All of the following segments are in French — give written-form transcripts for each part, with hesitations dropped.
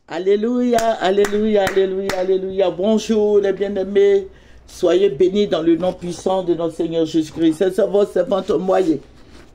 Alléluia, alléluia, alléluia, alléluia. Bonjour les bien-aimés. Soyez bénis dans le nom puissant de notre Seigneur Jésus-Christ. C'est votre servante moyen.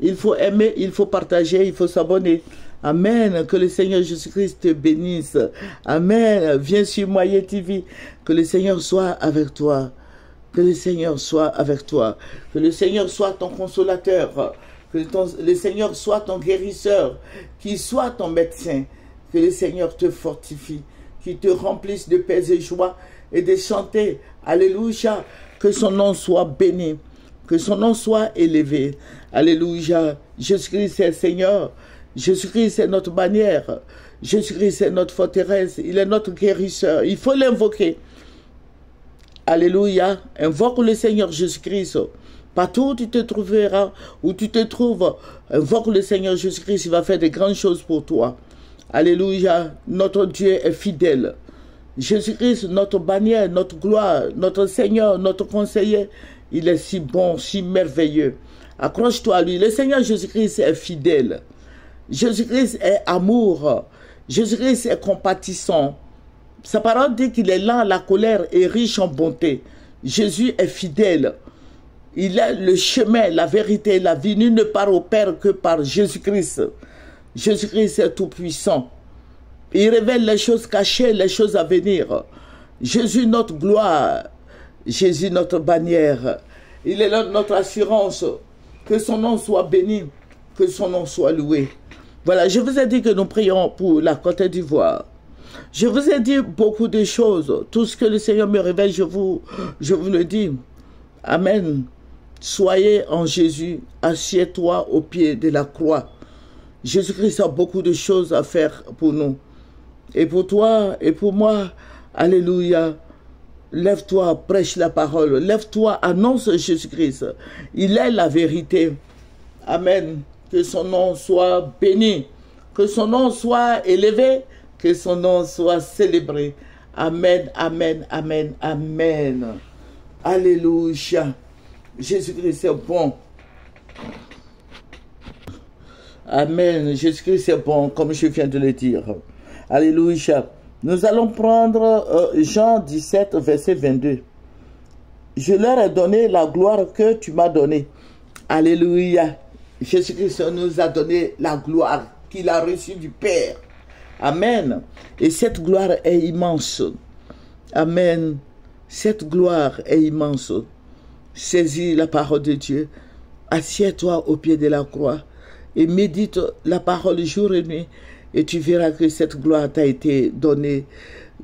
Il faut aimer, il faut partager, il faut s'abonner. Amen. Que le Seigneur Jésus-Christ te bénisse. Amen. Viens sur Moyen TV. Que le Seigneur soit avec toi. Que le Seigneur soit avec toi. Que le Seigneur soit ton consolateur. Que le Seigneur soit ton guérisseur. Qu'il soit ton médecin. Que le Seigneur te fortifie. Qu'il te remplisse de paix et joie. Et de chanter. Alléluia. Que son nom soit béni. Que son nom soit élevé. Alléluia. Jésus-Christ est Seigneur. Jésus-Christ est notre bannière. Jésus-Christ est notre forteresse. Il est notre guérisseur. Il faut l'invoquer. Alléluia. Invoque le Seigneur Jésus-Christ. Partout où tu te trouveras, où tu te trouves, invoque le Seigneur Jésus-Christ. Il va faire de grandes choses pour toi. Alléluia. Notre Dieu est fidèle. Jésus-Christ, notre bannière, notre gloire, notre Seigneur, notre conseiller. Il est si bon, si merveilleux. Accroche-toi à lui. Le Seigneur Jésus-Christ est fidèle. Jésus-Christ est amour. Jésus-Christ est compatissant. Sa parole dit qu'il est lent à la colère et riche en bonté. Jésus est fidèle. Il est le chemin, la vérité, la vie. Nul ne part au Père que par Jésus-Christ. Jésus-Christ est tout puissant. Il révèle les choses cachées, les choses à venir. Jésus notre gloire. Jésus notre bannière. Il est notre assurance. Que son nom soit béni. Que son nom soit loué. Voilà, je vous ai dit que nous prions pour la Côte d'Ivoire. Je vous ai dit beaucoup de choses. Tout ce que le Seigneur me révèle, je vous le dis. Amen. Soyez en Jésus. Assieds-toi au pied de la croix. Jésus-Christ a beaucoup de choses à faire pour nous. Et pour toi et pour moi. Alléluia. Lève-toi, prêche la parole. Lève-toi, annonce Jésus-Christ. Il est la vérité. Amen. Que son nom soit béni. Que son nom soit élevé. Que son nom soit célébré. Amen, amen, amen, amen. Alléluia. Jésus-Christ est bon. Amen. Jésus-Christ est bon, comme je viens de le dire. Alléluia. Nous allons prendre Jean 17, verset 22. Je leur ai donné la gloire que tu m'as donnée. Alléluia. Jésus-Christ nous a donné la gloire qu'il a reçue du Père. Amen. Et cette gloire est immense. Amen. Cette gloire est immense. Saisis la parole de Dieu. Assieds-toi au pied de la croix et médite la parole jour et nuit. Et tu verras que cette gloire t'a été donnée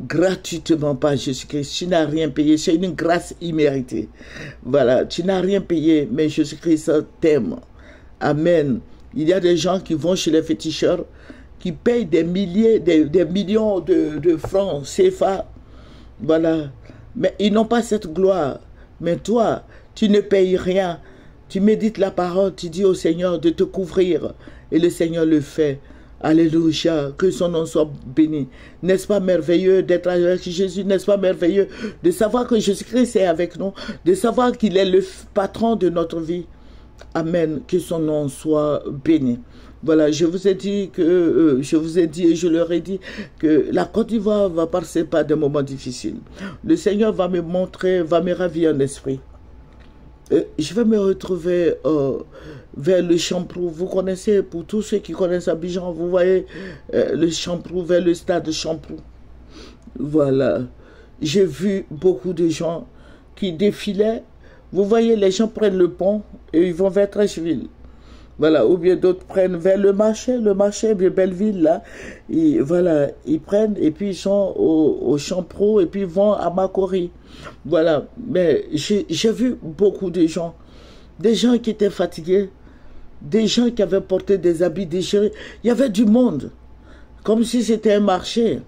gratuitement par Jésus-Christ. Tu n'as rien payé. C'est une grâce imméritée. Voilà. Tu n'as rien payé, mais Jésus-Christ t'aime. Amen. Il y a des gens qui vont chez les féticheurs, qui payent des milliers, des millions de francs CFA. Voilà. Mais ils n'ont pas cette gloire. Mais toi, tu ne payes rien. Tu médites la parole, tu dis au Seigneur de te couvrir. Et le Seigneur le fait. Alléluia. Que son nom soit béni. N'est-ce pas merveilleux d'être avec Jésus? N'est-ce pas merveilleux de savoir que Jésus-Christ est avec nous? De savoir qu'il est le patron de notre vie? Amen. Que son nom soit béni. Voilà, je vous ai dit que, je vous ai dit et je leur ai dit que la Côte d'Ivoire va passer par des moments difficiles. Le Seigneur va me montrer, va me ravir en esprit. Je vais me retrouver vers le Champrou. Vous connaissez, pour tous ceux qui connaissent Abidjan, vous voyez le Champrou, vers le stade Champrou. Voilà. J'ai vu beaucoup de gens qui défilaient. Vous voyez, les gens prennent le pont et ils vont vers Treichville. Voilà, ou bien d'autres prennent vers le marché de Belleville, là. Et voilà, ils prennent et puis ils sont au Champrou et puis ils vont à Makori. Voilà, mais j'ai vu beaucoup de gens qui étaient fatigués, des gens qui avaient porté des habits déchirés. Il y avait du monde, comme si c'était un marché.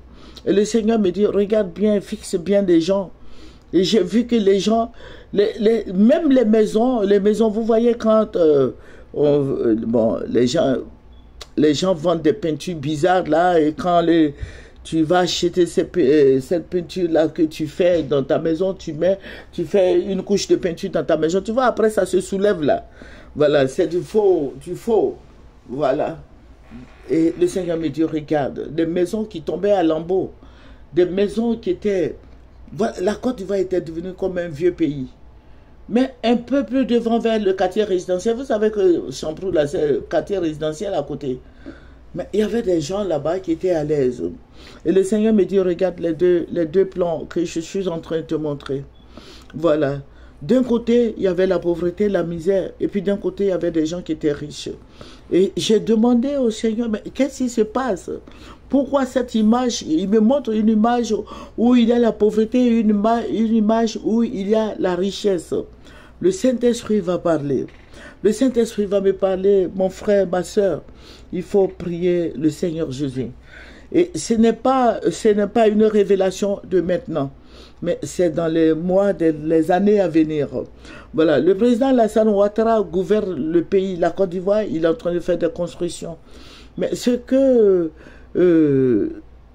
Et le Seigneur me dit, regarde bien, fixe bien les gens. Et j'ai vu que les gens, même les maisons, vous voyez quand... bon, les gens vendent des peintures bizarres là, et quand tu vas acheter cette peinture là que tu fais dans ta maison, tu fais une couche de peinture dans ta maison, tu vois, après ça se soulève là. Voilà, c'est du faux, voilà. Et le Seigneur me dit, regarde, des maisons qui tombaient à lambeaux, des maisons qui étaient... La Côte d'Ivoire était devenue comme un vieux pays. Mais un peu plus devant vers le quartier résidentiel, vous savez que Champrou, là, c'est le quartier résidentiel à côté. Mais il y avait des gens là-bas qui étaient à l'aise. Et le Seigneur me dit, regarde les deux plans que je suis en train de te montrer. Voilà. D'un côté, il y avait la pauvreté, la misère. Et puis d'un côté, il y avait des gens qui étaient riches. Et j'ai demandé au Seigneur, mais qu'est-ce qui se passe? Pourquoi cette image? Il me montre une image où il y a la pauvreté, une image où il y a la richesse. Le Saint-Esprit va parler. Le Saint-Esprit va me parler, mon frère, ma soeur, il faut prier le Seigneur Jésus. Et ce n'est pas une révélation de maintenant, mais c'est dans les mois, les années à venir. Voilà, le président Alassane Ouattara gouverne le pays, la Côte d'Ivoire, il est en train de faire des constructions. Mais ce que...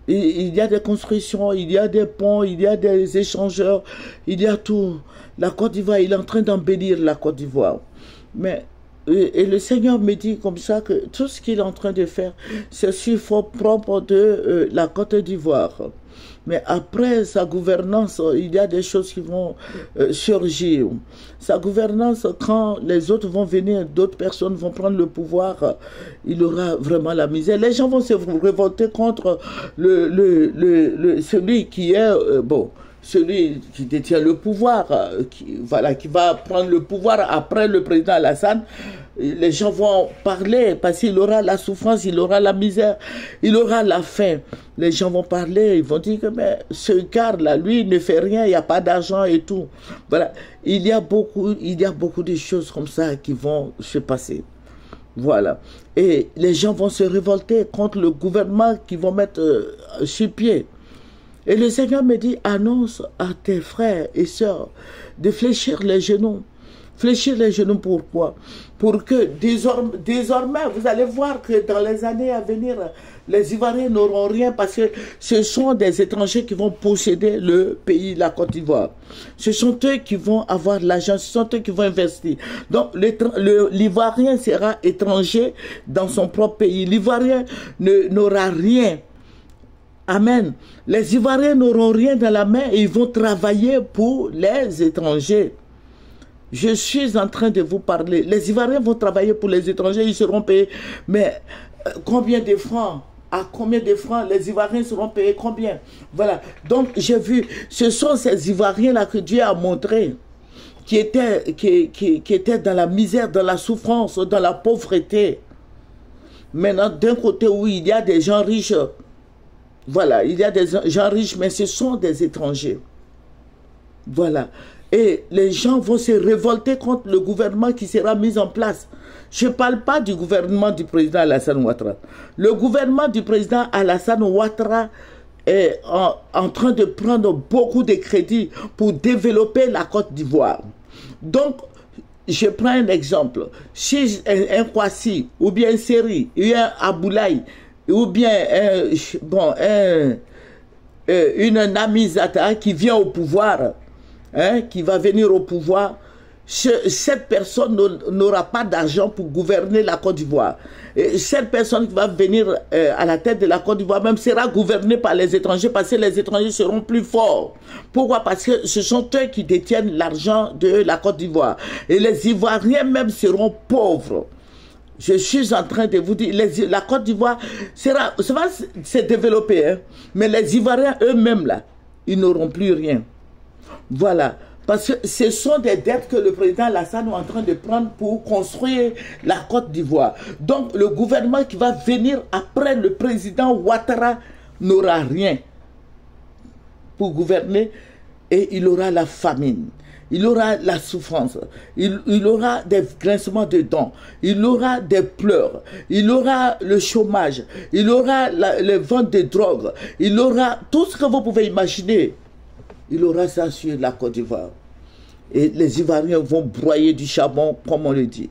il y a des constructions, il y a des ponts, il y a des échangeurs, il y a tout. La Côte d'Ivoire, il est en train d'embellir la Côte d'Ivoire. Mais, et le Seigneur me dit comme ça que tout ce qu'il est en train de faire, c'est sur fond propre de la Côte d'Ivoire. Mais après sa gouvernance, il y a des choses qui vont surgir. Sa gouvernance, quand les autres vont venir, d'autres personnes vont prendre le pouvoir, il aura vraiment la misère. Les gens vont se révolter contre celui qui est, celui qui détient le pouvoir, qui va prendre le pouvoir après le président Alassane. Les gens vont parler parce qu'il aura la souffrance, il aura la misère, il aura la faim. Les gens vont parler, ils vont dire que mais ce gars-là, lui, il ne fait rien, il n'y a pas d'argent et tout. Voilà, il y a beaucoup de choses comme ça qui vont se passer. Voilà. Et les gens vont se révolter contre le gouvernement qu'ils vont mettre sur pied. Et le Seigneur me dit, annonce à tes frères et sœurs de fléchir les genoux. Fléchir les genoux, pourquoi? Pour que désormais, vous allez voir que dans les années à venir, les Ivoiriens n'auront rien parce que ce sont des étrangers qui vont posséder le pays, la Côte d'Ivoire. Ce sont eux qui vont avoir l'argent, ce sont eux qui vont investir. Donc l'Ivoirien sera étranger dans son propre pays. L'Ivoirien n'aura rien. Amen. Les Ivoiriens n'auront rien dans la main et ils vont travailler pour les étrangers. Je suis en train de vous parler. Les Ivoiriens vont travailler pour les étrangers, ils seront payés. Mais combien de francs? À combien de francs les Ivoiriens seront payés? Combien? Voilà. Donc j'ai vu, ce sont ces Ivoiriens-là que Dieu a montré, qui étaient dans la misère, dans la souffrance, dans la pauvreté. Maintenant, d'un côté où il y a des gens riches, voilà, il y a des gens riches, mais ce sont des étrangers. Voilà. Et les gens vont se révolter contre le gouvernement qui sera mis en place. Je ne parle pas du gouvernement du président Alassane Ouattara. Le gouvernement du président Alassane Ouattara est en train de prendre beaucoup de crédits pour développer la Côte d'Ivoire. Donc, je prends un exemple. Si un Kwasi, ou bien un Seri, ou un Aboulaye, ou bien une Namizata qui vient au pouvoir, qui va venir au pouvoir, cette personne n'aura pas d'argent pour gouverner la Côte d'Ivoire. Cette personne qui va venir à la tête de la Côte d'Ivoire même sera gouvernée par les étrangers parce que les étrangers seront plus forts. Pourquoi? Parce que ce sont eux qui détiennent l'argent de la Côte d'Ivoire. Et les Ivoiriens même seront pauvres. Je suis en train de vous dire, la Côte d'Ivoire ça va se développer, hein, mais les Ivoiriens eux-mêmes là, ils n'auront plus rien. Voilà, parce que ce sont des dettes que le président Alassane est en train de prendre pour construire la Côte d'Ivoire. Donc le gouvernement qui va venir après le président Ouattara n'aura rien pour gouverner et il aura la famine. Il aura la souffrance, il aura des grincements de dents, il aura des pleurs, il aura le chômage, il aura les ventes de drogue, il aura tout ce que vous pouvez imaginer. Il aura ça sur la Côte d'Ivoire. Et les Ivoiriens vont broyer du charbon, comme on le dit.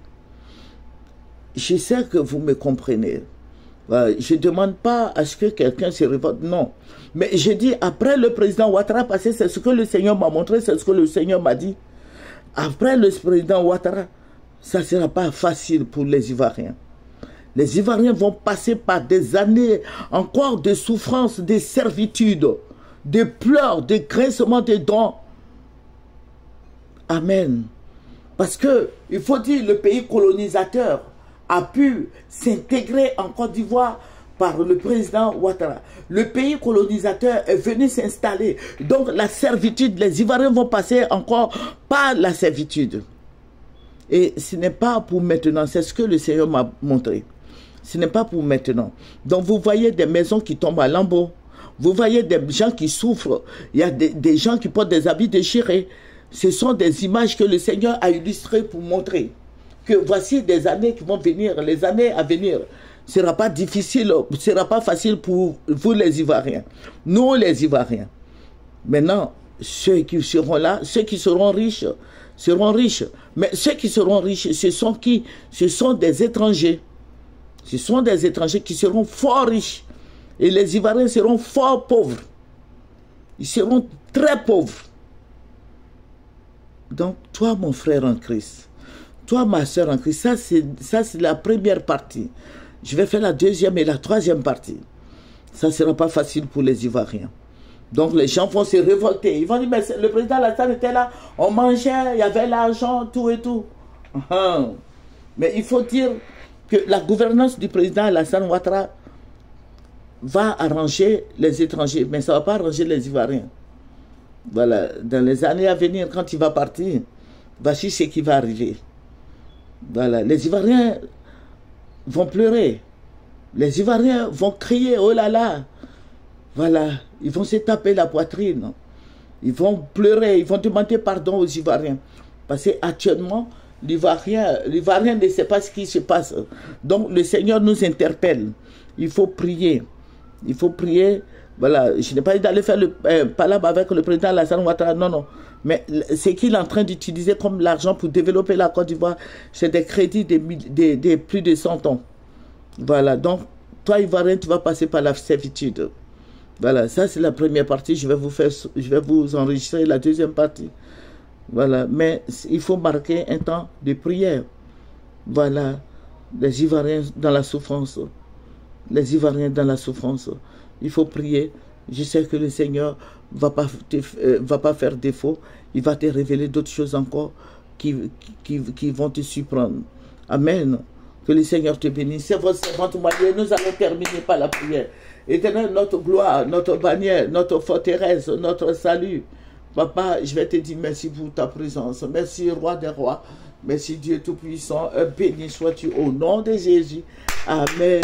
Je sais que vous me comprenez. Je ne demande pas à ce que quelqu'un se révolte, non. Mais je dis, après le président Ouattara, parce que c'est ce que le Seigneur m'a montré, c'est ce que le Seigneur m'a dit. Après le président Ouattara, ça ne sera pas facile pour les Ivoiriens. Les Ivoiriens vont passer par des années encore de souffrance, de servitude, de pleurs, de grincements des dents. Amen. Parce que, il faut dire, le pays colonisateur a pu s'intégrer en Côte d'Ivoire par le président Ouattara. Le pays colonisateur est venu s'installer. Donc la servitude, les Ivoiriens vont passer encore par la servitude. Et ce n'est pas pour maintenant, c'est ce que le Seigneur m'a montré. Ce n'est pas pour maintenant. Donc vous voyez des maisons qui tombent à lambeaux. Vous voyez des gens qui souffrent. Il y a des gens qui portent des habits déchirés. Ce sont des images que le Seigneur a illustrées pour montrer que voici des années qui vont venir, les années à venir. Ce ne sera pas difficile, ce ne sera pas facile pour vous les Ivoiriens. Nous les Ivoiriens. Maintenant, ceux qui seront là, ceux qui seront riches, seront riches. Mais ceux qui seront riches, ce sont qui? Ce sont des étrangers. Ce sont des étrangers qui seront fort riches. Et les Ivoiriens seront fort pauvres. Ils seront très pauvres. Donc, toi, mon frère en Christ, toi, ma soeur en Christ, ça c'est la première partie. Je vais faire la deuxième et la troisième partie. Ça ne sera pas facile pour les Ivoiriens. Donc, les gens vont se révolter. Ils vont dire, mais le président Alassane était là, on mangeait, il y avait l'argent, tout et tout. Mais il faut dire que la gouvernance du président Alassane Ouattara va arranger les étrangers, mais ça ne va pas arranger les Ivoiriens. Voilà, dans les années à venir, quand il va partir, voici ce qui va arriver. Voilà, les Ivoiriens vont pleurer. Les Ivoiriens vont crier, oh là là. Voilà, ils vont se taper la poitrine. Ils vont pleurer, ils vont demander pardon aux Ivoiriens. Parce qu'actuellement, l'Ivoirien ne sait pas ce qui se passe. Donc le Seigneur nous interpelle. Il faut prier. Il faut prier. Voilà, je n'ai pas dit d'aller faire le palabre avec le président Alassane Ouattara, non, non. Mais ce qu'il est en train d'utiliser comme l'argent pour développer la Côte d'Ivoire, c'est des crédits de plus de 100 ans. Voilà, donc, toi, Ivoirien, tu vas passer par la servitude. Voilà, ça c'est la première partie, je vais vous enregistrer la deuxième partie. Voilà, mais il faut marquer un temps de prière. Voilà, les Ivoiriens dans la souffrance. Les Ivoiriens dans la souffrance. Il faut prier. Je sais que le Seigneur va pas faire défaut. Il va te révéler d'autres choses encore qui vont te surprendre. Amen. Que le Seigneur te bénisse. C'est votre servante Marie. Nous allons terminer par la prière. Éternel, notre gloire, notre bannière, notre forteresse, notre salut. Papa, je vais te dire merci pour ta présence. Merci, Roi des rois. Merci, Dieu Tout-Puissant. Béni sois-tu au nom de Jésus. Amen.